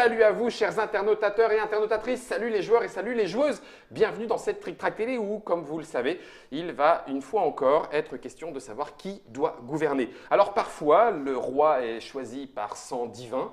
Salut à vous, chers internautateurs et internautatrices. Salut les joueurs et salut les joueuses. Bienvenue dans cette Trick Track Télé où, comme vous le savez, il va une fois encore être question de savoir qui doit gouverner. Alors parfois, le roi est choisi par sang divin.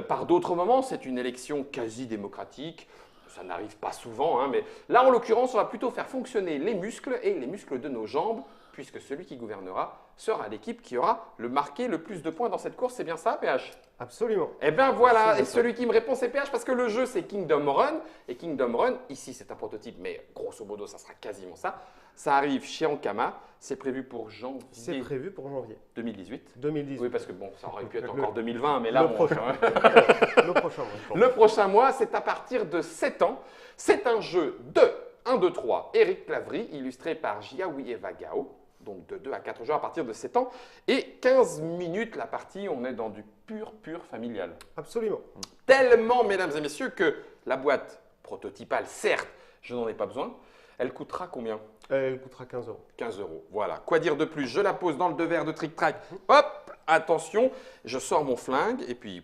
Par d'autres moments, c'est une élection quasi démocratique. Ça n'arrive pas souvent, hein, mais là, en l'occurrence, on va plutôt faire fonctionner les muscles et les muscles de nos jambes, puisque celui qui gouvernera sera l'équipe qui aura marqué le plus de points dans cette course. C'est bien ça, PH? Absolument. Eh bien voilà, et celui qui me répond c'est PH parce que le jeu c'est Kingdom Run. Et Kingdom Run, ici c'est un prototype, mais grosso modo ça sera quasiment ça. Ça arrive chez Ankama, c'est prévu pour janvier. C'est prévu pour janvier 2018. 2018. Oui, parce que bon, ça aurait pu être encore 2020, mais là, le bon, prochain. Le prochain mois. le prochain mois, c'est à partir de 7 ans. C'est un jeu de 1, 2, 3, Eric Clavry, illustré par Jiaoui Eva Gao. Donc de 2 à 4 joueurs à partir de 7 ans. Et 15 minutes la partie, on est dans du pur familial. Absolument. Tellement, mesdames et messieurs, que la boîte prototypale, certes, je n'en ai pas besoin. Elle coûtera combien? Elle coûtera 15 euros. 15 euros, voilà. Quoi dire de plus? Je la pose dans le devers de Trick Track. Hop, attention, je sors mon flingue et puis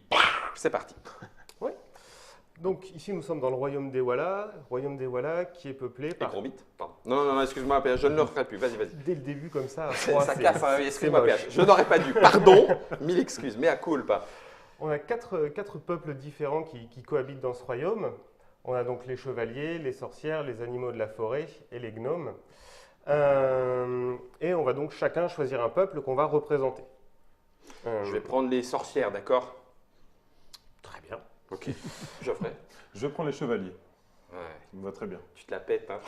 c'est parti. Oui. Donc ici nous sommes dans le royaume des Wala qui est peuplé Et par… gros mythe, pardon. Non, excuse-moi, PH, je ne le referai plus. Vas-y. Dès le début comme ça, à Ça froid, casse, hein, excuse-moi, moche. PH. Je n'aurais pas dû. Pardon, mille excuses, mais à culpa. On a quatre peuples différents qui cohabitent dans ce royaume. On a donc les chevaliers, les sorcières, les animaux de la forêt et les gnomes. Et on va donc chacun choisir un peuple qu'on va représenter. Je vais prendre les sorcières, d'accord? Très bien. Ok, Geoffrey. Je prends les chevaliers. Ouais, Ça me va très bien. tu te la pètes, hein.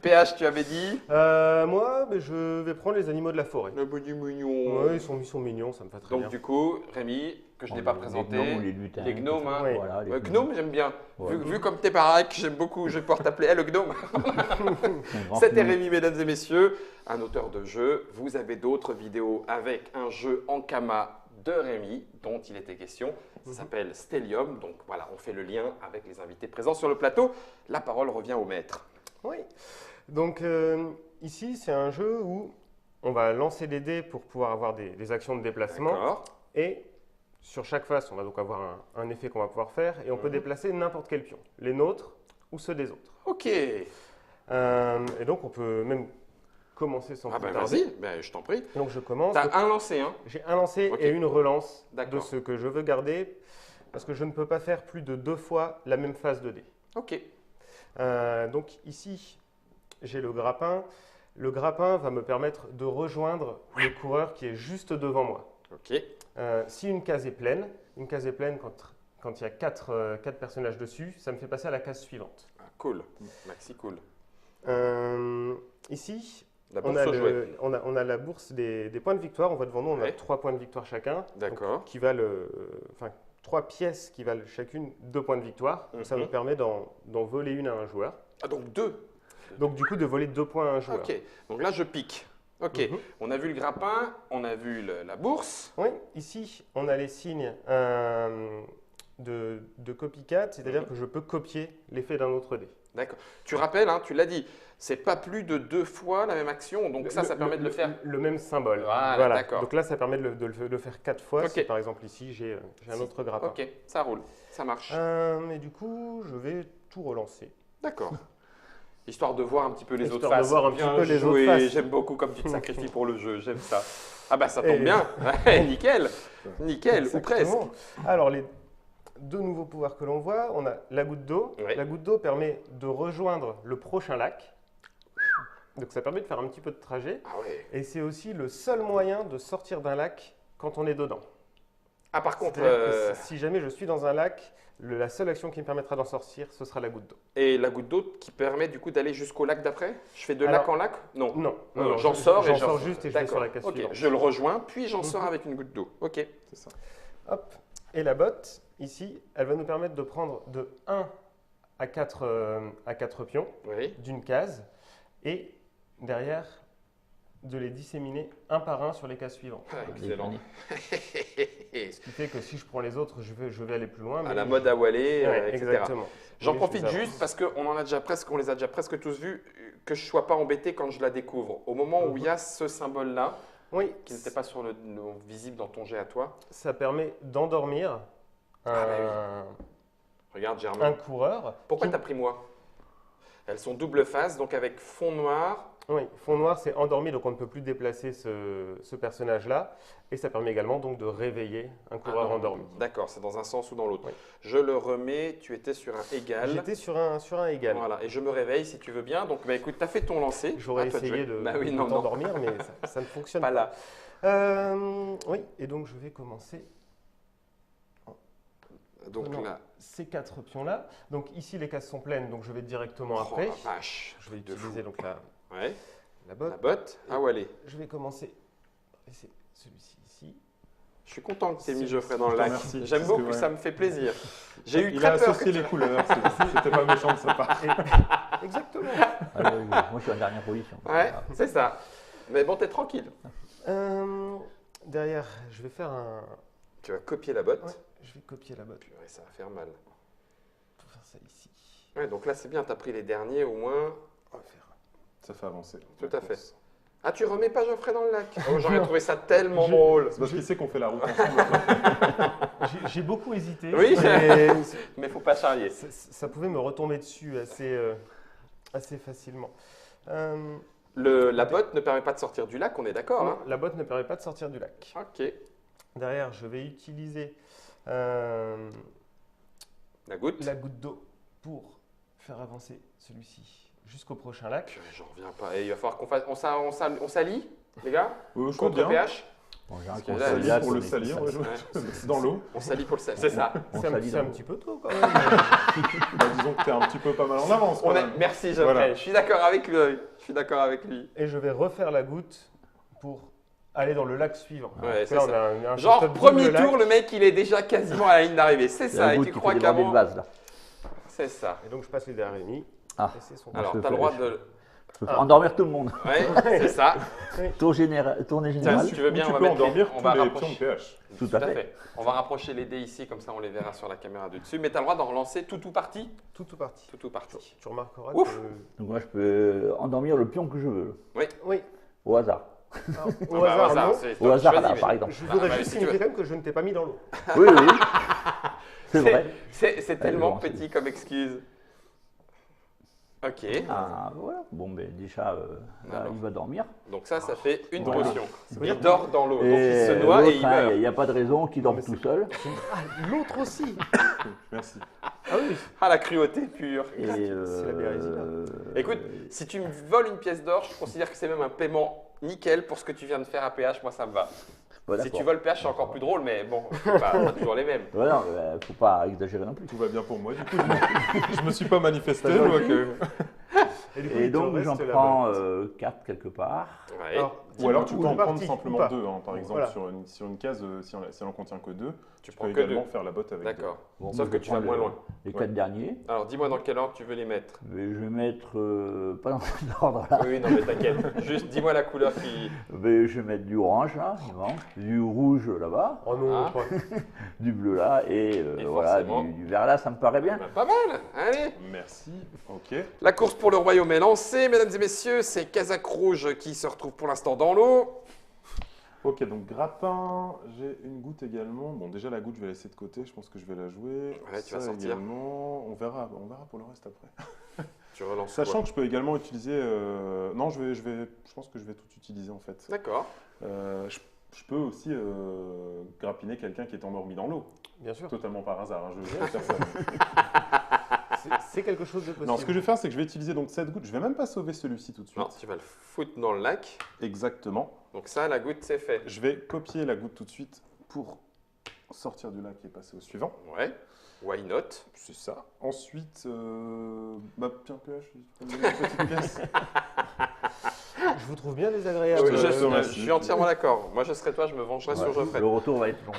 PH, tu avais dit? Moi, je vais prendre les animaux de la forêt. Le petit mignon. Ouais, ils sont mignons, ça me va très Donc bien. du coup, Rémi, que je n'ai pas présenté. Les gnomes ou les lutins. Les gnomes, hein. Oui. Voilà, les Gnome, j'aime bien. Ouais. Vu comme t'es baraque, j'aime beaucoup, je vais pouvoir t'appeler le gnome. Un grand C'était gnome. Rémi, mesdames et messieurs, un auteur de jeu. Vous avez d'autres vidéos avec un jeu Ankama de Rémi, dont il était question. Ça s'appelle Stellium. Donc voilà, on fait le lien avec les invités présents sur le plateau. La parole revient au maître. Oui. Donc ici, c'est un jeu où on va lancer des dés pour pouvoir avoir des actions de déplacement. D'accord. Et sur chaque face, on va donc avoir un effet qu'on va pouvoir faire. Et on peut déplacer n'importe quel pion, les nôtres ou ceux des autres. Ok. Et donc, on peut même commencer sans Ah plus ben tarder. vas-y, ben, je t'en prie. Donc, je commence. T'as Donc, un lancé, hein? j'ai un lancer Ok. et une relance de D'accord. ce que je veux garder. Parce que je ne peux pas faire plus de 2 fois la même phase de dés. Ok. Donc ici, j'ai le grappin. Le grappin va me permettre de rejoindre le coureur qui est juste devant moi. Ok. Si une case est pleine quand il y a 4 personnages dessus, ça me fait passer à la case suivante. Ah, cool. Maxi cool. Ici, La on bourse a, aux jouets. on a la bourse des points de victoire. On voit devant nous, on Ouais. a 3 points de victoire chacun. D'accord. Qui valent, 3 pièces qui valent chacune 2 points de victoire. Ça Mhm. me permet d'en voler une à un joueur. Ah donc 2. Donc du coup, de voler 2 points à un joueur. Ok, donc là je pique. Ok, Mhm. on a vu le grappin, on a vu la bourse. Oui, ici, on a les signes de copycat, c'est-à-dire que je peux copier l'effet d'un autre dé. D'accord. Tu rappelles, hein, tu l'as dit, c'est pas plus de 2 fois la même action, donc ça permet de le faire. Le même symbole. Voilà, d'accord. Donc là, ça permet de le faire 4 fois. Ok. Si par exemple ici, j'ai un Si. autre grappin. Ok, ça roule, ça marche. Et du coup, je vais tout relancer. D'accord. Histoire de voir un petit peu les Histoire autres faces. de voir un petit Bien peu les joué, autres faces. j'aime beaucoup comme tu te sacrifies pour le jeu, j'aime ça. Ah bah ça tombe Et- bien, Ouais, nickel, nickel, ou presque. Exactement. Alors, les 2 nouveaux pouvoirs que l'on voit, on a la goutte d'eau. Ouais. La goutte d'eau permet de rejoindre le prochain lac. Donc ça permet de faire un petit peu de trajet. Ah ouais. Et c'est aussi le seul moyen de sortir d'un lac quand on est dedans. Ah par contre, C'est-à-dire que si jamais je suis dans un lac, la seule action qui me permettra d'en sortir, ce sera la goutte d'eau. et la goutte d'eau qui permet du coup d'aller jusqu'au lac d'après? Je fais de Alors, lac en lac? Non. Non, J'en sors et j'en sors juste et je vais D'accord. sur la case Ok, suivante. je le rejoins, puis j'en sors Mhm. avec une goutte d'eau. Ok. C'est ça. Hop. Et la botte, ici, elle va nous permettre de prendre de 1 à 4 pions Oui. d'une case et derrière de les disséminer un par un sur les cases suivantes. Ah, Des excellent. paniers. Ce qui fait que si je prends les autres, je vais aller plus loin. À mais la mode à Wallet, Ouais, etc. exactement. J'en Mais profite je vous juste parce qu'on en a déjà presque, on les a déjà presque tous vus, que je ne sois pas embêté quand je la découvre. Au moment où il y a ce symbole-là, Oui, qui n'était pas sur visible dans ton jet à toi. ça permet d'endormir Regarde, un Germain. coureur. Pourquoi qui- tu as pris moi? Elles sont double face, donc avec fond noir. Oui, fond noir, c'est endormi, donc on ne peut plus déplacer ce personnage-là. Et ça permet également donc de réveiller un coureur Ah non. endormi. D'accord, c'est dans un sens ou dans l'autre. Oui. Je le remets, tu étais sur un égal. J'étais sur un égal. Voilà, et je me réveille si tu veux bien. Donc bah, écoute, tu as fait ton lancer. J'aurais À toi essayé jouer. de, Bah oui, de non, non, t'endormir, mais ça ne fonctionne pas pas. là. Oui, et donc je vais commencer Donc Non. là, ces 4 pions-là. Donc ici, les cases sont pleines, donc je vais directement oh, après. la vache. Je vais De utiliser fou. donc la Ouais, botte. la botte. Ah ouais, allez. Je vais commencer par laisser celui-ci ici. Je suis content que tu aies mis C'est- Geoffrey dans je le te lac. remercie, J'aime parce que, beaucoup, ouais. ça me fait plaisir. J'ai eu Il a très peur. associé les couleurs, c'était pas méchant de sa part. Exactement. Ah, oui, moi, je suis en dernière position. Ouais, c'est ça. Mais bon, t'es tranquille. Derrière, je vais faire un. Tu vas copier la botte. Ouais, je vais copier la botte Purée, ça va faire mal. pour faire ça ici. Ouais, donc là, c'est bien, tu as pris les derniers au moins. On va faire. Ça fait avancer. Tout à fait. Ah, tu remets pas Geoffrey dans le lac? Oh, j'aurais trouvé ça tellement Je- drôle. C'est parce qu'il sait qu'on fait la route ensemble. J'ai beaucoup hésité. Oui, mais Mais faut pas charrier. ça pouvait me retomber dessus assez facilement. La botte ne permet pas de sortir du lac, on est d'accord, hein? La botte ne permet pas de sortir du lac. Ok. Derrière, je vais utiliser La goutte? la goutte d'eau pour faire avancer celui-ci jusqu'au prochain lac. Purée, j'en reviens pas. Et il va falloir qu'on fasse. On s'allie, les gars? Je veux Contre bien. pH? Bon, j'ai un Parce que On là, conseil, s'allie là, pour le on est- salir, ça- ouais, Ouais. dans l'eau. On s'allie pour le sel, c'est ça. on C'est un, s'allie c'est un dans- petit peu tôt quand même. Bah, disons que t'es un petit peu pas mal en avance. quand même. Merci Geoffrey, Voilà. je suis d'accord avec lui. Je suis d'accord avec lui. Et je vais refaire la goutte pour aller dans le lac suivant. Ouais, Donc c'est là, on ça. a un Genre, setup premier double lac. tour, le mec, il est déjà quasiment à la ligne d'arrivée. C'est C'est ça, la et goutte tu qui crois fait déborder le qu'avant. vase, là. C'est ça. Et donc je passe les derniers mis. Ah. Et c'est son Alors, je tu as le fais- droit je- de. Je peux endormir tout le monde. Ouais, c'est ça. Tournée Tiens, générale. si tu veux bien, Ou on va tu peux mettre les- endormir on tous va les rapprocher. pions de pH. Tout à fait. On va rapprocher les dés ici, comme ça on les verra sur la caméra de dessus. Mais tu as le droit d'en relancer tout parti. tout parti. Tout parti. Tu remarqueras Ouf. que Donc moi, je peux endormir le pion que je veux, oui, au hasard. au bah, hasard, non. c'est Au toi qui hasard, choisis, là, mais- par exemple. Je Bah, voudrais bah, juste si tu signifier veux. quand même que je ne t'ai pas mis dans l'eau. Oui, oui. C'est vrai. C'est tellement bon, c'est- petit comme excuse. Ok. Ah, voilà. Bon, ben déjà, là, Alors. il va dormir. Donc ça fait une Voilà. potion. bien. Il dort dans l'eau. Donc il se noie et l'autre, il hein, meurt. il n'y a pas de raison qu'il dorme mais tout c'est- seul. Ah, l'autre aussi. Merci. Ah oui. Ah, la cruauté pure. Et, C'est la bérésina. Écoute, si tu me voles une pièce d'or, je considère que c'est même un paiement nickel pour ce que tu viens de faire à PH. Moi, ça me va. voilà, Si quoi. tu voles PH, c'est encore plus drôle, mais bon, c'est pas toujours les mêmes. Voilà, faut pas exagérer non plus. Tout va bien pour moi. Du coup, je me suis pas manifesté. Pas je vois gentil. que- Et, du coup, Et il te donc, reste j'en la prends botte. 4 quelque part. Ouais. Ou alors tu Ou peux en une prendre partie, simplement ou pas. 2. Par exemple, Voilà. sur une case, si elle en contient que 2, tu tu prends peux que également deux. faire la botte avec 2. D'accord. Bon, Sauf moi, que je tu vas prends moins loin. Les 4 derniers. Alors, dis-moi dans quel ordre tu veux les mettre. Mais je vais mettre, pas dans l'ordre là. Oui, non, mais t'inquiète. Juste dis-moi la couleur qui. Mais je vais mettre du orange là, il manque, du rouge là-bas, Oh non, Ah. pas- du bleu là, et, Et voilà, forcément. du vert là, ça me paraît bien. Bah, pas mal. Allez. Merci. Ok. La course pour le royaume est lancée, mesdames et messieurs. C'est Kazakh Rouge qui se retrouve pour l'instant dans l'eau. Ok, donc grappin, j'ai une goutte également. Bon, déjà la goutte, je vais la laisser de côté. Je pense que je vais la jouer. Ouais, tu vas Ça sortir. également. On verra pour le reste après. Tu relances. Sachant quoi que je peux également utiliser. Non, je pense que je vais tout utiliser en fait. D'accord. Je peux aussi grappiner quelqu'un qui est endormi dans l'eau. Bien sûr. Totalement par hasard. Hein, je vais faire ça. C'est quelque chose de possible. Non, ce que je vais faire, c'est que je vais utiliser donc cette goutte. Je vais même pas sauver celui-ci tout de suite. Non, tu vas le foutre dans le lac. Exactement. Donc ça, la goutte, c'est fait. Je vais copier la goutte tout de suite pour sortir du lac et passer au suivant. Ouais. Why not? C'est ça. Ensuite, tiens, PH, tu peux me donner une petite pièce. Je vous trouve bien désagréable. te Je remercie. suis entièrement d'accord. Moi, je serais toi, je me vengerais Ouais, sur Geoffrey. le retour va être long.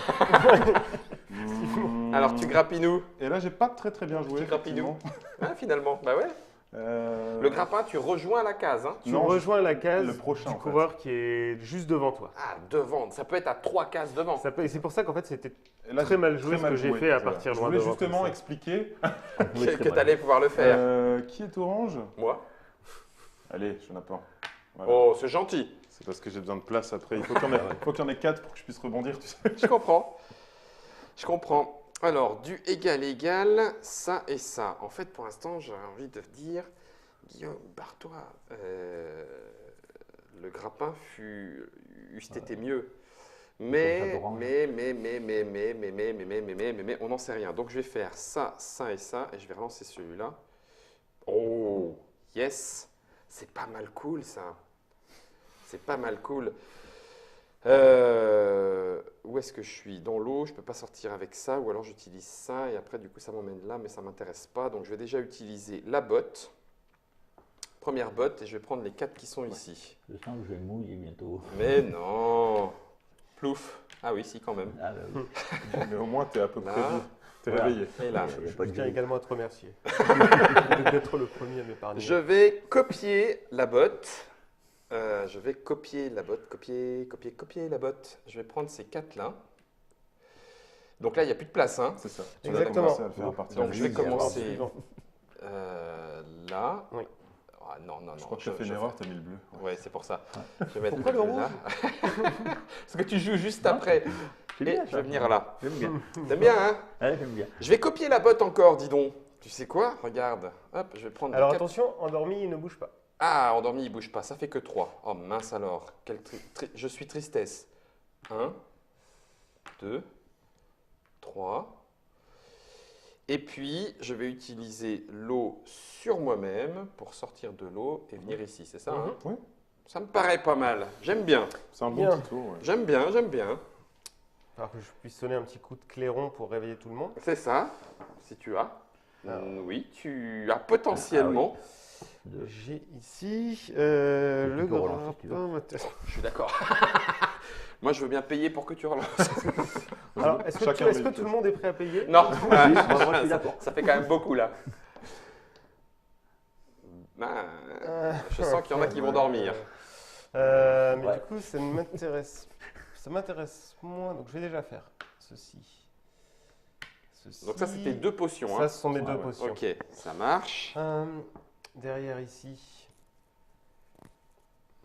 Alors, tu grappines où? Et là, j'ai pas très bien joué. Tu grappines où? effectivement. Ah, finalement, bah ouais. Le grappin, tu rejoins la case. Hein. Tu Non, rejoins la case le prochain, du en fait. coureur qui est juste devant toi. Ah, devant. Ça peut être à 3 cases devant. C'est pour ça qu'en fait c'était Et là, très j'ai mal joué ce que j'ai fait à voilà. partir Je loin voulais devant. justement comme ça. expliquer. Que tu allais pouvoir le faire. Qui est orange? Moi. Allez, je n'en ai pas. Voilà. Oh, c'est gentil. C'est parce que j'ai besoin de place après. Il faut qu'il y en ait 4 pour que je puisse rebondir. Tu sais. Je comprends. Je comprends. Alors, du égal, ça et ça. En fait, pour l'instant, j'ai envie de dire, Guillaume, barre-toi. Le grappin eût été mieux. Mais, on n'en sait rien. Donc, je vais faire ça, ça et ça, et je vais relancer celui-là. Oh, yes! C'est pas mal cool, ça. C'est pas mal cool. Où est-ce que je suis? Dans l'eau, je ne peux pas sortir avec ça, ou alors j'utilise ça, et après, du coup, ça m'emmène là, mais ça ne m'intéresse pas. Donc, je vais déjà utiliser la botte. Première botte, et je vais prendre les 4 qui sont ici. Je sens que je vais mouiller bientôt. Mais non! Plouf! Ah oui, si, quand même. Ah, bah oui. Mais au moins, t'es à peu près Là. bien. T'es Voilà. réveillé. Et là. Il y a Je pas de tiens gris. également à te remercier d'être le premier à m'épargner. Je vais copier la botte. Je vais copier la botte, copier la botte. Je vais prendre ces 4-là. Donc là, il n'y a plus de place, hein. C'est ça. Exactement. Tu vas commencer à le faire à partir Donc de je vais ici. commencer Suivant. là. Oui. Ah, non, Je crois que tu as fait une erreur, tu as mis le bleu. Ouais, c'est pour ça. Je vais mettre Pourquoi le bleu là. Parce que tu joues juste après. C'est Et bien, je ça. vais venir là. J'aime bien. T'aimes bien, hein? Ouais, j'aime bien. Je vais copier la botte encore, dis donc. Tu sais quoi? Regarde. Hop, je vais prendre les Alors 4. attention, endormi, il ne bouge pas. Ah, endormi, il bouge pas. Ça fait que 3. Oh mince alors. Je suis tristesse. 1, 2, 3. Et puis, je vais utiliser l'eau sur moi-même pour sortir de l'eau et venir ici. C'est ça, hein? Oui. Ça me paraît pas mal. J'aime bien. C'est un bon Bien. petit tour. Ouais. J'aime bien, j'aime bien. Alors que je puisse sonner un petit coup de clairon pour réveiller tout le monde. C'est ça, si tu as. Ah. Oui, tu as potentiellement. J'ai ici Tu le peux relancer si tu veux. grappin. Je suis d'accord. Moi, je veux bien payer pour que tu relances. Alors, est-ce que, Chacun est-ce que mérite. tout le monde est prêt à payer? Non, moi, je suis d'accord. ça fait quand même beaucoup là. Ah, je sens qu'il y en a qui vont dormir. Mais Ouais. du coup, ça m'intéresse. Ça m'intéresse moins, donc je vais déjà faire ceci. Donc ça, c'était 2 potions. Ça, Hein. ce sont mes Ah deux ouais. potions. Ok, ça marche. Derrière ici.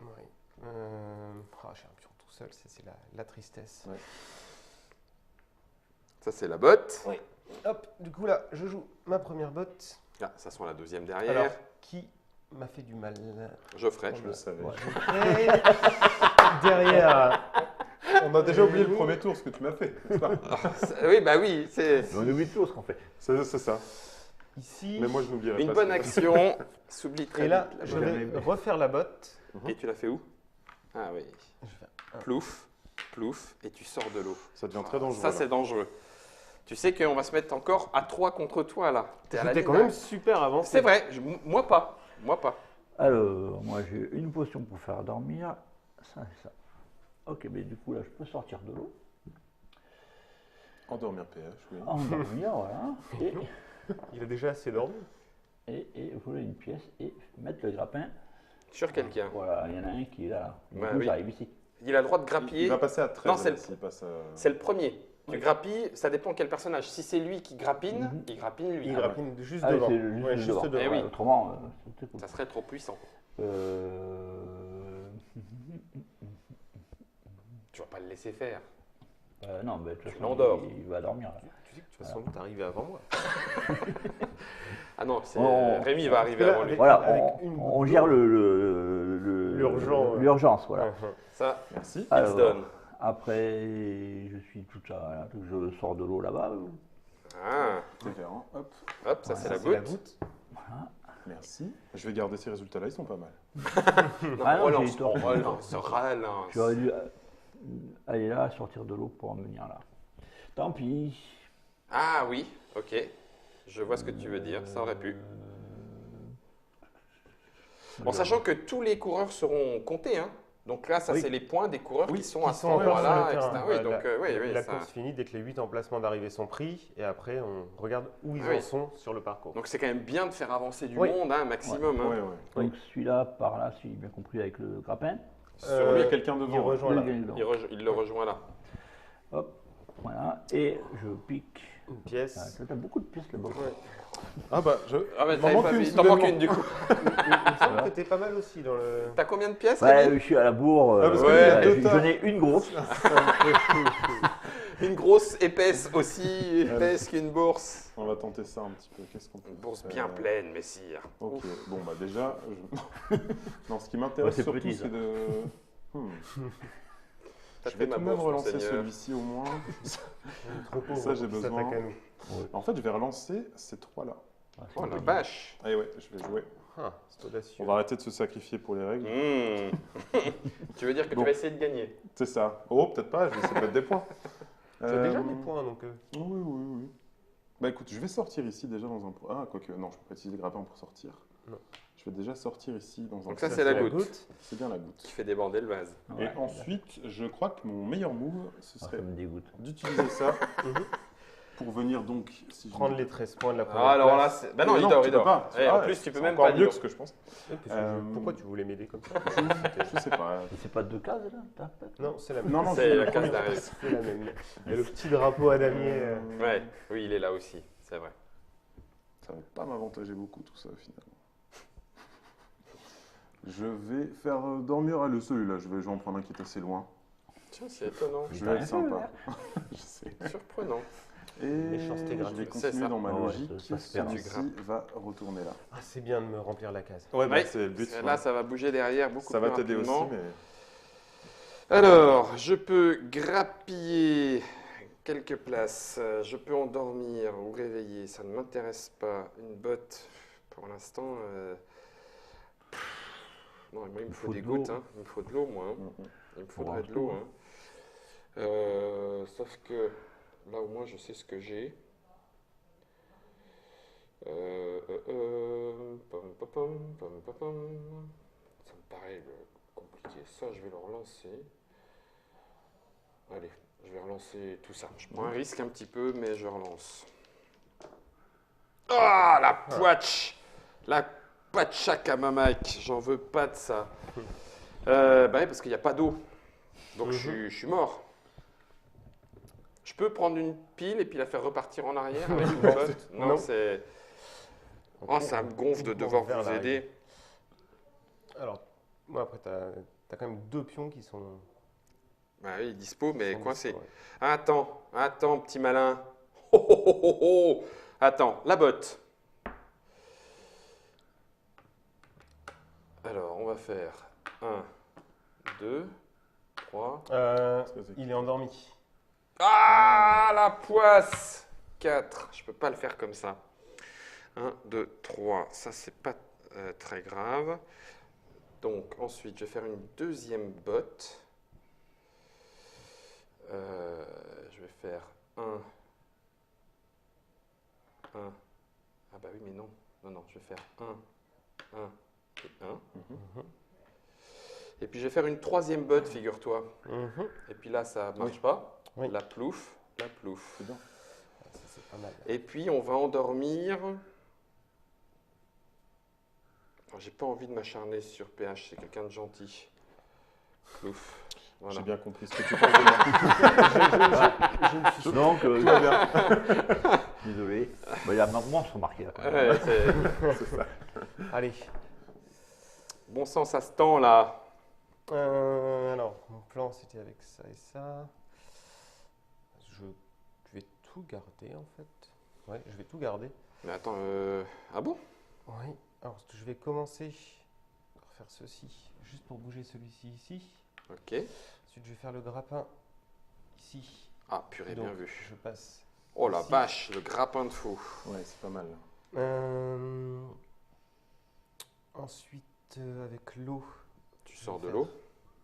Oui. J'ai un pion tout seul, c'est la tristesse. Ouais. Ça, c'est la botte. Oui. Hop, du coup là, je joue ma première botte. Ah, ça sent la deuxième derrière. Alors, qui m'a fait du mal? Geoffrey. Je le savais. Ouais. Et derrière. On a déjà oublié le premier tour, ce que tu m'as fait. n'est-ce pas Oui, bah oui, c'est On oublie toujours ce qu'on fait. C'est ça. Ici. Mais moi, je n'oublierai pas. une bonne action. S'oublie très Et là, vite. la je botte. vais refaire la botte. Et tu l'as fait où? Ah oui. Je vais faire un. Plouf, plouf, et tu sors de l'eau. Ça devient très dangereux. Ça, là. c'est dangereux. Tu sais qu'on va se mettre encore à 3 contre toi, là. T'es à la J'étais ligne, quand là. même super avancé. C'est vrai, moi pas. Moi pas. Alors, moi j'ai une potion pour faire dormir. Ça et ça. Ok, mais du coup là je peux sortir de l'eau. Endormir PH, oui. Endormir, voilà. Il a déjà assez dormi. Et voler une pièce et mettre le grappin. Sur quelqu'un. Voilà, il y en a un qui est là. Du Ouais, coup, oui. j'arrive ici. Il a le droit de Il grappiller. va passer à 13. Non, c'est là, le- s'il passe à... C'est le premier. Tu Oui. grappilles, ça dépend quel personnage. Si c'est lui qui grappine, Mhm. il grappine lui. Il grappine juste Ah, devant. c'est juste Ouais, devant. juste devant. Eh oui. Autrement, c'est cool. Ça serait trop puissant. Tu vas pas le laisser faire. Non, mais de toute Tu façon, l'endors. il va dormir. Là. Tu sais que tu vas sans doute arriver avant moi. Ah non, c'est Oh. Rémi va arriver Parce que là, avant lui. avec- Voilà, une on goutte gère d'eau. l'urgence, voilà. Ça, Merci. il se donne. Après, je suis tout ça, voilà, je sors de l'eau là-bas. Ah, T'es vert, hein. Hop. hop, ça c'est la C'est la goutte. goutte. Merci. Je vais garder ces résultats-là, ils sont pas mal. Non, Ah non, relance, j'ai tort. relance. J'aurais dû aller là, sortir de l'eau pour en venir là. Tant pis. Ah oui, ok. Je vois ce que tu veux dire, ça aurait pu. En sachant que tous les coureurs seront comptés, hein. Donc là, ça Oui. c'est les points des coureurs qui sont à Qui ce sont encore sur endroit-là, le etc. terrain. Oui, Ouais, donc oui, la ça- course finit dès que les 8 emplacements d'arrivée sont pris et après on regarde où ils Oui. en sont sur le parcours. Donc c'est quand même bien de faire avancer du Oui. monde, hein, maximum. hein. Ouais, ouais. Oui. Donc celui-là, par là, si j'ai bien compris, avec le grappin. Sur lui, il y a quelqu'un devant. Il rejoint là. Le gagne dedans. Il le rejoint là. Hop, voilà. Et je pique Une pièce. Ah, toi, t'as beaucoup de pièces là-bas. Ouais. Ah bah, Ah, mais m'en t'avais manque pas une, vu. T'en manques soudainement. une du coup. Il me semble que t'es pas mal aussi dans le. T'as combien de pièces, Ouais, Rémi je suis à la bourre. Ah, parce que lui, il a deux tas. J'en ai une grosse. Une grosse épaisse, aussi épaisse qu'une bourse. on va tenter ça un petit peu. Qu'est-ce qu'on peut Une bourse faire bien pleine, messire. Ok, Ouf. bon bah déjà, non, ce qui m'intéresse Ouais, c'est surtout, petit, ça. c'est de... Hmm. T'as Je fait vais ma tout de même bourse, relancer monseigneur. celui-ci au moins. Trop pauvre Ça, j'ai pour besoin. s'attaquer à nous. En fait, je vais relancer ces trois-là. Oh la vache. Allez, ouais, je vais jouer. Ah, c'est audacieux. On va arrêter de se sacrifier pour les règles. Tu veux dire que Bon. tu vas essayer de gagner? C'est ça. Oh, peut-être pas, je vais essayer de mettre des points. Tu as déjà des points, donc. Oui, oui, oui. Bah écoute, je vais sortir ici déjà dans un... Ah, quoique, non, je peux pas utiliser le grappin pour sortir. Non. Je vais déjà sortir ici dans un... Donc ça, petit c'est la affaire. goutte. C'est bien la goutte. Qui fait déborder le vase. Et ensuite, je crois que mon meilleur move, ce Ça serait me dégoûte. d'utiliser ça pour venir donc... Si je Prendre me- les 13 points de la première Ah, alors là, place. c'est. Bah non, Mais il dort, tu il peux dort. pas. Et en Ah, plus, tu peux c'est même encore pas mieux dire. que ce que je pense. Ouais, parce que Euh, pourquoi tu voulais m'aider comme ça Je sais pas. Et c'est pas deux cases là Non, c'est la même. Non, non, C'est je- la case d'arrivée. C'est la même. Il y a le petit drapeau à damier. Ouais, oui, il est là aussi, c'est vrai. Ça va pas m'avantager beaucoup tout ça finalement. Je vais faire dormir celui-là. Je vais en prendre un qui est assez loin. Tiens, c'est étonnant. Je vais être sympa. Je sais. Surprenant. Et Méchanceté je vais gratuite. C'est continuer ça. dans ma Ah ouais, logique. ça se perd. Celui-ci va retourner là. Ah, c'est bien de me remplir la case. Ouais, Ouais, c'est le but. Là, ça va bouger derrière beaucoup Ça va plus t'aider aussi, rapidement. mais... Alors, je peux grappiller quelques places. Je peux endormir ou réveiller. Ça ne m'intéresse pas. Une botte, pour l'instant. Non, moi, il me faut faut des de l'eau. gouttes. Hein. Il me faut de l'eau, moi. Hein. Il me faudrait de l'eau. Hein. Sauf que là, au moins, je sais ce que j'ai. Ça me paraît compliqué. Ça, je vais le relancer. Allez, je vais relancer tout ça. Je prends un risque un petit peu, mais je relance. Ah, la poitch! La patchaka mamac. J'en veux pas de ça. Bah oui, parce qu'il n'y a pas d'eau. Donc je suis mort. Je peux prendre une pile et puis la faire repartir en arrière avec une botte? Non, Non. c'est... Oh, ça me gonfle de devoir Vers vous l'arrière. aider. Alors, moi, après, t'as quand même deux pions qui sont. Bah oui, dispo, mais sont coincé. dispo, ouais. Attends, petit malin. Oh, oh, oh, oh, oh. Attends, la botte. Alors, on va faire 1, 2, 3. Il est endormi. Ah, la poisse! 4. Je peux pas le faire comme ça. 1, 2, 3. Ça, c'est pas très grave. Donc, ensuite, je vais faire une deuxième botte. Je vais faire 1. Ah bah oui, mais non. Non, je vais faire 1 et 1. Et puis, je vais faire une troisième botte, figure-toi. Et puis là, ça marche pas. Oui. La plouf, la plouf. C'est bien. Ça, c'est pas mal. Et puis, on va endormir. Alors, j'ai pas envie de m'acharner sur PH, c'est quelqu'un de gentil. Plouf. Voilà. J'ai bien compris ce que tu penses de moi. Donc, Tout va bien. désolé. Bah, il y a maintenant sont marqués là. Quand même. Ouais, C'est ça. Allez. bon sang, ça se tend là. Alors, mon plan, c'était avec ça et ça. Je vais tout garder, en fait. Ouais, je vais tout garder. Mais attends, ah bon? Oui. Alors, je vais commencer par faire ceci, juste pour bouger celui-ci ici. Ok. Ensuite, je vais faire le grappin ici. Ah, purée, bien Donc, vu. je passe. Oh la ici. vache, le grappin de fou. Ouais, c'est pas mal. Ensuite, avec l'eau, Tu sors de faire l'eau.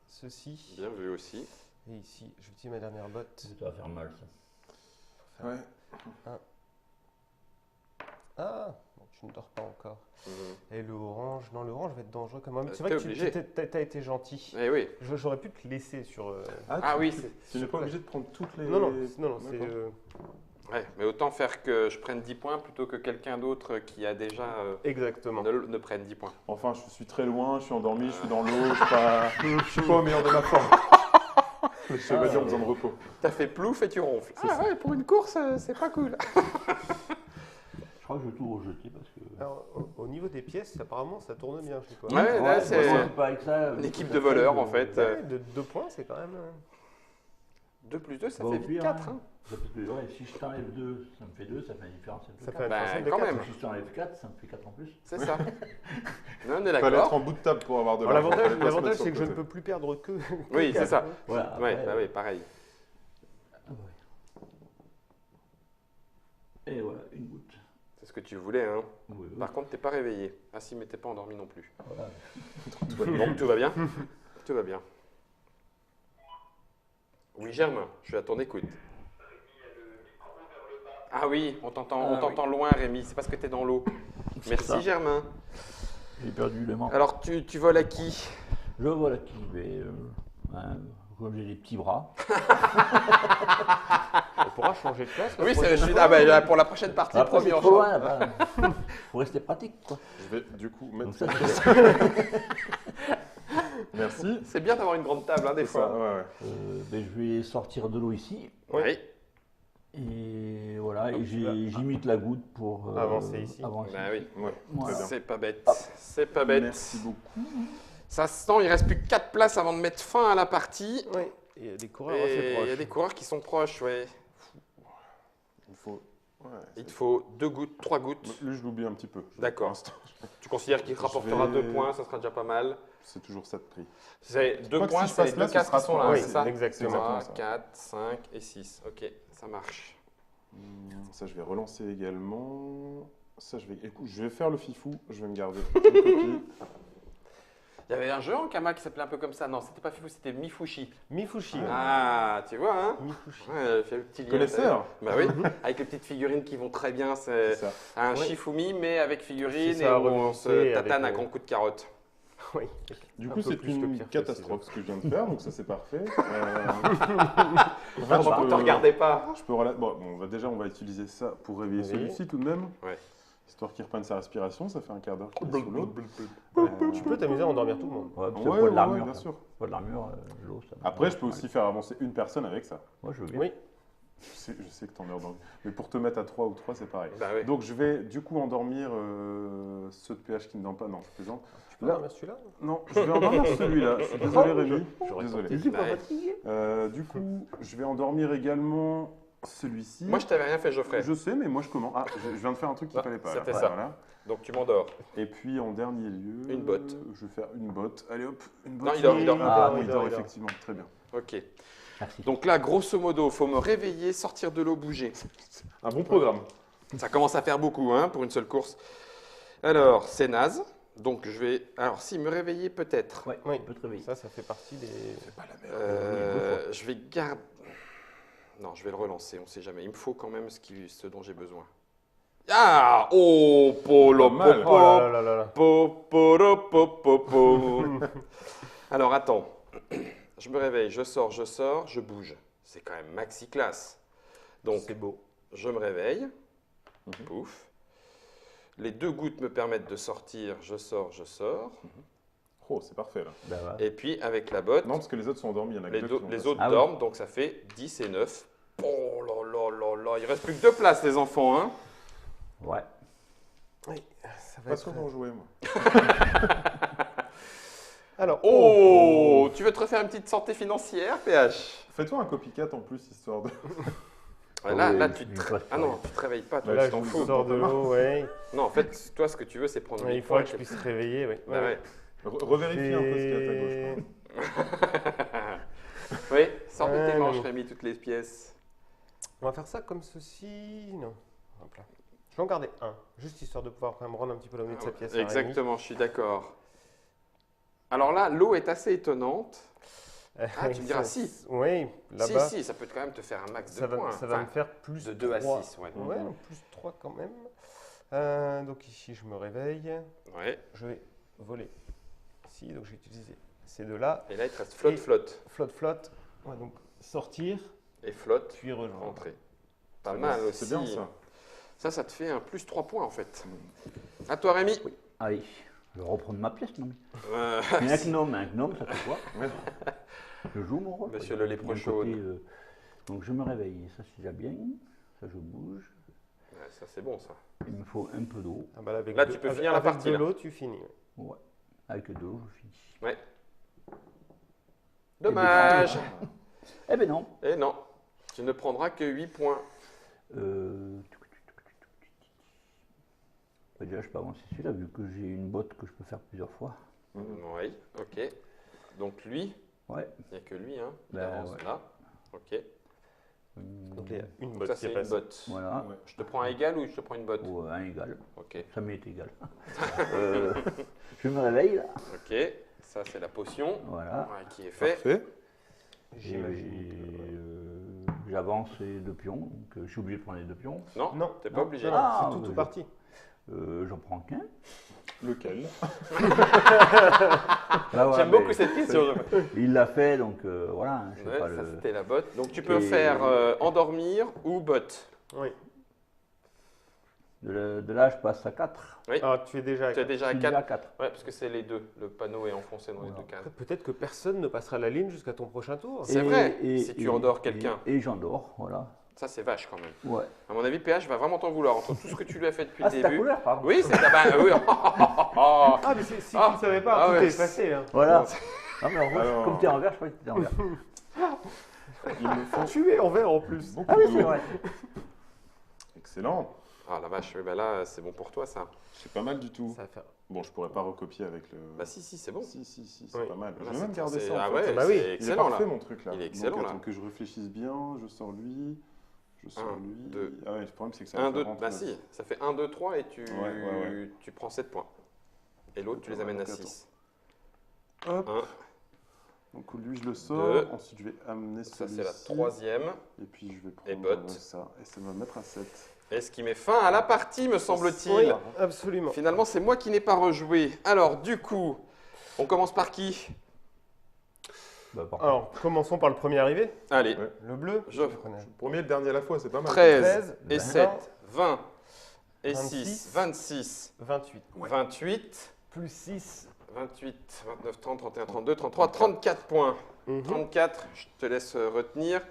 ceci. Bien vu aussi. Et ici, je utilise ma dernière botte. Ça va faire mal ça. Ouais. Ah, bon, tu ne dors pas encore. Mhm. Et le orange, non, le orange va être dangereux quand même. C'est T'es vrai que obligé. tu as été gentil. Eh oui. J'aurais pu te laisser sur. Ah oui, Tu n'es pas obligé de prendre toutes les... Non, c'est. D'accord. ouais, mais autant faire que je prenne 10 points plutôt que quelqu'un d'autre qui a déjà Exactement. ne prenne 10 points. Enfin, je suis très loin, je suis endormi, je suis dans l'eau, je suis pas au meilleur de ma forme. Les chevaliers ont besoin de repos. T'as fait plouf et tu ronfles. Ah ouais, pour une course, c'est pas cool. Je crois que je vais tout rejeter parce que. Alors, au niveau des pièces, apparemment, ça tourne bien chez toi. Ouais, là, c'est pas avec ça. une équipe de voleurs, en fait. Ouais, de 2 points, c'est quand même. 2 plus 2, ça Bah, fait au vite pire, 4. hein. Ouais, si je t'enlève 2, ça me fait 2, ça fait une différence. Ça fait Bah, un ensemble de quand 4. même. Si je t'enlève 4, ça me fait 4 en plus. C'est ça. Non, on est Il fallait être d'accord. en bout de table pour avoir de Alors, l'argent. Fallait pas se L'avantage, mettre sur c'est le que je ne côté. peux plus perdre que. Oui, c'est ça. Voilà. Ouais, après, bah oui, pareil. ah ouais. Et voilà, une goutte. C'est ce que tu voulais, hein. Oui, oui. Par contre, t'es pas réveillé. Ah si, mais t'es pas endormi non plus. Voilà. Donc tout va bien. Tout va bien. Oui, Germain, je suis à ton écoute. Ah oui, on t'entend loin, Rémi. C'est parce que t'es dans l'eau. C'est Merci, ça. Germain. J'ai perdu les mains. Alors, tu voles à qui? Je vois qui vais. Comme j'ai des petits bras. On pourra changer de place. Oui, pour la prochaine partie, Après, promis, c'est on trop change. loin là-bas. Faut rester pratique quoi. Je vais du coup mettre Donc ça, ça. Merci. C'est bien d'avoir une grande table, hein, des C'est ça, fois. ouais, ouais. ben, je vais sortir de l'eau ici. Oui. Et voilà, Donc, et tu vas- j'imite la goutte pour Avancer ici. avancer. Bah oui. Ouais, Voilà. très bien. C'est pas bête. C'est pas bête. Merci beaucoup. Ça se sent, il reste plus que 4 places avant de mettre fin à la partie. Oui, il y a des coureurs Et assez proches. il y a des coureurs qui sont proches, ouais. Il faut. Ouais, Il te faut 2 gouttes, 3 gouttes. lui, je l'oublie un petit peu. D'accord. Pour l'instant, Tu considères qu'il te rapportera vais- 2 points, ça sera déjà pas mal. c'est toujours ça de prix. C'est 2 crois que points, si je c'est passe les là, 2 ce cases sera qui sont là, trois. c'est ça? exactement. 3, ça. 4, 5 et 6. Ok, ça marche. Ça, je vais relancer également. Ça, écoute, je vais faire le fifou. Je vais me garder une copie. Il y avait un jeu en Kama qui s'appelait un peu comme ça. Non, c'était pas Fifou, c'était Mifushi. Mifushi. Ah, tu vois, hein? Mifushi. Ouais, fait le petit lien. Connaisseur. Bah oui, avec les petites figurines qui vont très bien. C'est C'est ça. un Ouais. Shifumi, mais avec figurines C'est et ça, où on remonté se avec, tatane à grands coups de carotte. Oui. Du Un coup, peu c'est plus que une pire que catastrophe ce que je viens de faire, donc ça, c'est parfait. Heureusement qu'on ne te regardait pas. Je peux bon, on va utiliser ça pour réveiller Oui. celui-ci tout de même. Ouais. Histoire qu'il reprenne sa respiration, ça fait un quart d'heure qu'il est sous l'eau. Tu peux t'amuser à endormir tout le monde. Ouais, parce que Ouais, pas de ouais, l'armure. bien sûr. Pas de l'armure, l'eau, ça. Après, je peux aussi faire avancer une personne avec ça. Moi, je veux bien. Oui. Je sais que t'en es endormi. Mais pour te mettre à 3 ou 3, c'est pareil. Bah oui. Donc, je vais du coup endormir ceux de PH qui ne dorment pas. Non, je plaisante. Tu peux Là. endormir celui-là? Non, je vais endormir celui-là. Je suis désolé, Rémi. J'aurais Désolé. Je suis pas Ouais. fatigué. Du coup, je vais endormir également celui-ci. Moi, je t'avais rien fait, Geoffrey. Je sais, mais moi je commence. Ah, je viens de faire un truc qu'il Ah, fallait pas. c'était là. ça. Voilà. Donc tu m'endors. Et puis en dernier lieu, Une botte. Je vais faire une botte. Allez hop, une botte. Non, il dort, il dort. Ah, Il il dort, dort, il dort. effectivement. Très bien. Ok. Merci. Donc là, grosso modo, il faut me réveiller, sortir de l'eau, bouger. Un bon programme. Ça commence à faire beaucoup hein, pour une seule course. Alors, c'est naze. Donc je vais. Alors, si me réveiller, peut-être. Ouais, Oui. on peut te réveiller. Ça fait partie des. Je vais garder. Non, je vais le relancer, on ne sait jamais. Il me faut quand même ce dont j'ai besoin. Ah! Oh! Polo, Pas mal. Oh là là là là. Alors, attends. Je me réveille, je sors, je bouge. C'est quand même maxi classe. Donc, C'est beau. je me réveille. Pouf. Les 2 gouttes me permettent de sortir, je sors. Oh, c'est parfait là. Ben, voilà. Et puis, avec la botte, Non, parce que les autres sont endormis. Il y en a que les, deux do- qui vont les passer. autres Ah oui. dorment, donc ça fait 10 et 9. Oh là là là là, il reste plus que 2 places, les enfants. Hein. Ouais. Oui, ça va Pas être. sûr d'en jouer, moi. Alors, Oh, tu veux te refaire une petite santé financière, PH? Fais-toi un copycat en plus, histoire de. Ouais, là, oui, là, il tu te... me passe Ah pas. non, tu te réveilles pas, toi, là, tu t'en je fous. sors de l'eau, ouais. Non, en fait, toi, ce que tu veux, c'est prendre Ouais, une il faudrait que je puisse réveiller, oui. Bah ouais. Revérifie un peu ce qu'il y a à ta gauche. Oui, sors de tes non, manches, non. Rémi, toutes les pièces. On va faire ça comme ceci. Non. Hop là. Je vais en garder un, juste histoire de pouvoir quand même rendre un petit peu la monnaie de sa pièce. à Rémi. Exactement, je suis d'accord. Alors là, l'eau est assez étonnante. Ah, tu me diras si. Oui, là-bas, Si, ça peut quand même te faire un max de ça va, points. ça va Enfin, me faire plus de 2 à 3. 6, ouais. Ouais, plus 3 quand même. Donc ici, je me réveille. Ouais. Je vais voler ici. Donc je vais utiliser ces deux-là. Et là, il te reste Et- flotte. Flotte. Ouais, donc sortir, Et flotte, puis rejoindre. rentrer. Pas mal aussi. C'est bien ça. Ça te fait un plus 3 points en fait. À toi, Rémi. Allez, je vais reprendre ma pièce, non? Euh, Mais un gnome, ça fait quoi? Je joue mon rôle. Monsieur quoi. le lépreux D'un côté, jaune. donc je me réveille, ça c'est déjà bien. Ça je bouge. Ouais, ça, c'est bon, ça. Il me faut un peu d'eau. Ah bah avec Là, tu peux finir la avec partie, de là. l'eau, tu finis. Ouais. Avec de l'eau, je finis. Ouais. Dommage. Eh ben non. Et non, tu ne prendras que 8 points. Bah, déjà, je peux avancer celui-là, vu que j'ai une botte que je peux faire plusieurs fois. Oui, ok. Donc lui, Ouais. il n'y a que lui, hein. Il Ben, avance ouais. là. Ok. Donc il y a une Donc botte ça, qui c'est est une passée. botte. Voilà. Ouais. Je te prends un égal ou je te prends une botte? Ou un égal. Ok. Ça m'est égal. Je me réveille là. Ok. Ça, c'est la potion. Voilà. Ouais, qui est fait. Parfait. J'avance les 2 pions. Donc, je suis obligé de prendre les 2 pions. Non, Non, t'es pas non, obligé. Non, Ah, c'est tout mais ou je- parti. J'en prends qu'un. Lequel? Là, voilà, J'aime mais beaucoup cette question. Il l'a fait, donc voilà. Hein, je fais Ouais, pas ça, le... c'était la botte. Donc tu peux Et- faire endormir ou botte. Oui. de là, je passe à 4. Ah, tu es déjà à Tu es 4. déjà Je à suis 4. déjà à 4. Ouais, parce que c'est les deux. Le panneau est enfoncé dans les Voilà. deux cases. Après, peut-être que personne ne passera la ligne jusqu'à ton prochain tour. C'est vrai, si tu endors quelqu'un. Et j'endors, voilà. Ça, c'est vache quand même. Ouais. À mon avis, PH va vraiment t'en vouloir entre tout ce que tu lui as fait depuis Ah, le c'est ta début. couleur, pardon. Oui, c'est bah, oui. Ah, mais si Ah. tu ne savais pas, Ah tout ouais. est effacé. Hein. Voilà. Ah, mais en revanche, Alors- comme tu es en vert, je croyais que tu étais en vert. Il me faut Tu es en vert en plus. beaucoup Ah oui, d'eau. c'est vrai. Excellent. Ah la vache, oui, bah là, c'est bon pour toi ça. C'est pas mal du tout. Ça va faire. Bon, je pourrais pas recopier avec le. Bah si, c'est bon. Si, c'est Oui. pas mal. Je Là, vais c'est- même garder c'est- ça. en Ah fait. ouais, Bah oui. c'est Il est excellent parfait là. mon truc là. Il est excellent, Donc, là. attends que je réfléchisse bien. Je sors lui. Je sors Un, lui. deux. Ah ouais, le problème c'est que ça 1, va 2, faire bah 39. si, ça fait 1, 2, 3 et tu, Ouais. tu prends 7 points. Et l'autre, tu les Ouais, amènes à donc, 6. Hop. 1, Donc lui je le sors. Deux. Ensuite je vais amener ça celui-ci. c'est la troisième. Et puis je vais Et prendre botte. ça. Et ça va me mettre à 7. Et ce qui met fin à la partie, me semble-t-il. Oui, absolument. Finalement, c'est moi qui n'ai pas rejoué. Alors, du coup, on commence par qui? Bah, par Alors, commençons par le premier arrivé. Allez, Ouais. Le bleu. Je- prenais. Premier et le dernier à la fois, c'est pas mal. 13 et 20, 7, 20 et 26, 6, 26, 28. 28, Plus 6. 28, 29, 30, 31, 32, 33, 34 points. Mhm. 34, je te laisse retenir.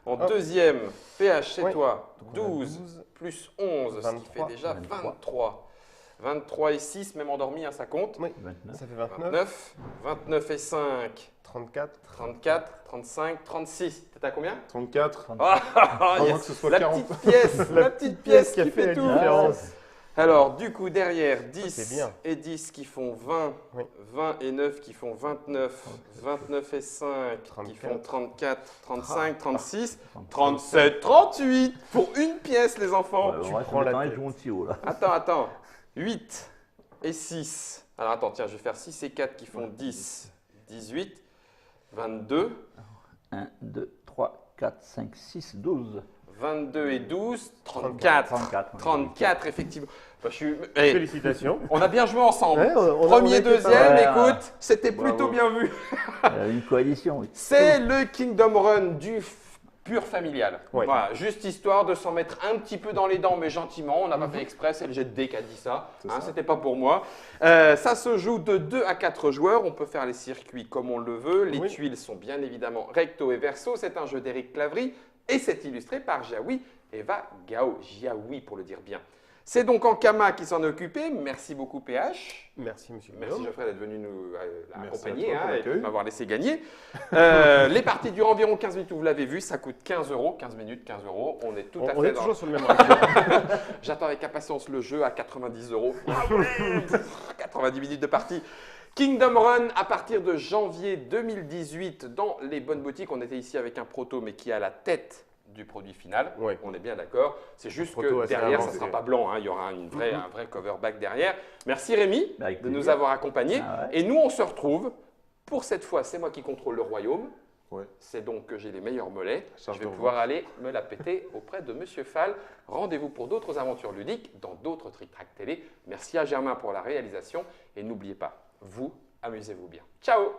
En Hop. deuxième, PH, c'est Ouais. toi. Donc, on a 12 plus 11, ce qui 23, fait déjà 23. 23. 23 et 6, même endormi, hein, ça compte. Oui, 29. ça fait 29. 29, 29 et 5, 34. 34, 35, 36. T'es à combien? 34. Ah, À moins yes. que ce soit La 40. petite pièce, la petite pièce qui fait la tout. différence. Alors, du coup, derrière, c'est 10 bien. et 10 qui font 20, Oui. 20 et 9 qui font 29, 29 et 5 qui 34. font 34, 35, 36, 37. 37, 38 pour une pièce, les enfants. Ouais, tu on reste prends la temps, tête. je monte si haut là. Attends. 8 et 6. Alors, attends, tiens, je vais faire 6 et 4 qui font 10, 18, 22, 1, 2, 3, 4, 5, 6, 12. 22 et 12, 34. 34. 34, effectivement. Bah, je suis... Eh, Félicitations. on a bien joué ensemble. Ouais, on a Premier, été pas deuxième, mal. écoute, c'était plutôt Bravo. bien vu. Une coalition, oui. C'est le Kingdom Run du pur familial. Ouais. Voilà, juste histoire de s'en mettre un petit peu dans les dents, mais gentiment. On n'a pas fait exprès, c'est le GD qui a dit ça. C'est Hein, ça. c'était pas pour moi. Ça se joue de 2 à 4 joueurs. On peut faire les circuits comme on le veut. Les Oui. tuiles sont bien évidemment recto et verso. C'est un jeu d'Éric Clavry et c'est illustré par Jaoui Eva Gao. Jiaoui pour le dire bien. C'est donc Ankama qui s'en est occupé. Merci beaucoup PH. Merci, monsieur Merci Guillaume. Geoffrey d'être venu nous Merci accompagner à toi pour hein, et de l'accueil. m'avoir laissé gagner. Les parties durent environ 15 minutes, vous l'avez vu, ça coûte 15 €, 15 minutes, 15 €. On est tout à On fait est dans... toujours sur le même ratio. J'attends avec impatience le jeu à 90 €. Ah ouais 90 minutes de partie. Kingdom Run à partir de janvier 2018 dans les bonnes boutiques. On était ici avec un proto mais qui a la tête du produit final. Ouais. On est bien d'accord. C'est juste proto que assez derrière, ça ne avancé. sera pas blanc. Hein. Il y aura un vrai cover back derrière. Merci Rémi Avec de nous plaisir. avoir accompagnés. Ah ouais. Et nous, on se retrouve. Pour cette fois, c'est moi qui contrôle le royaume. Ouais. C'est donc que j'ai les meilleurs mollets. Charge Je vais de pouvoir aller me la péter auprès de Monsieur Fall. Rendez-vous pour d'autres aventures ludiques dans d'autres Trick Track Télé. Merci à Germain pour la réalisation. Et n'oubliez pas, vous, amusez-vous bien. Ciao!